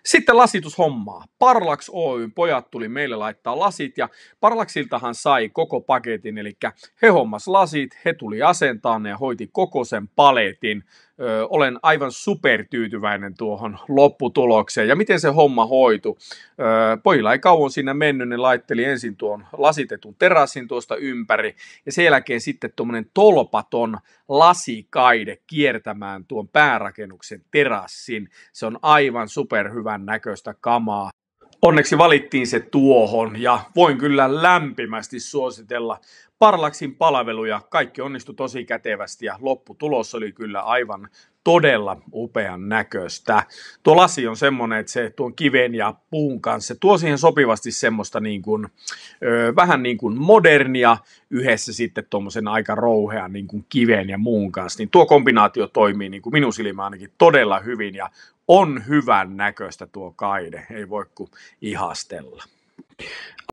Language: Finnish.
Sitten lasitushommaa. Parlax Oyn pojat tuli meille laittaa lasit ja Parlaxiltahan sai koko paketin, eli he hommas lasit, he tuli asentaan ja hoiti koko sen paletin. Olen aivan supertyytyväinen tuohon lopputulokseen ja miten se homma hoitu. Pojilla ei kauan siinä mennyt, ne laitteli ensin tuon lasitetun terassin tuosta ympäri ja sen jälkeen sitten tuommoinen tolpaton lasikaide kiertämään tuon päärakennuksen terassin. Se on aivan superhyvän näköistä kamaa. Onneksi valittiin se tuohon ja voin kyllä lämpimästi suositella Parlaxin palveluja. Kaikki onnistui tosi kätevästi ja lopputulos oli kyllä aivan todella upean näköistä. Tuo lasi on semmoinen, että se tuon kiven ja puun kanssa se tuo siihen sopivasti semmoista vähän niin kuin modernia yhdessä sitten tuommoisen aika rouhean niin kuin kiven ja muun kanssa. Niin tuo kombinaatio toimii niin kuin minun silmään ainakin todella hyvin ja on hyvän näköistä tuo kaide. Ei voi kuin ihastella.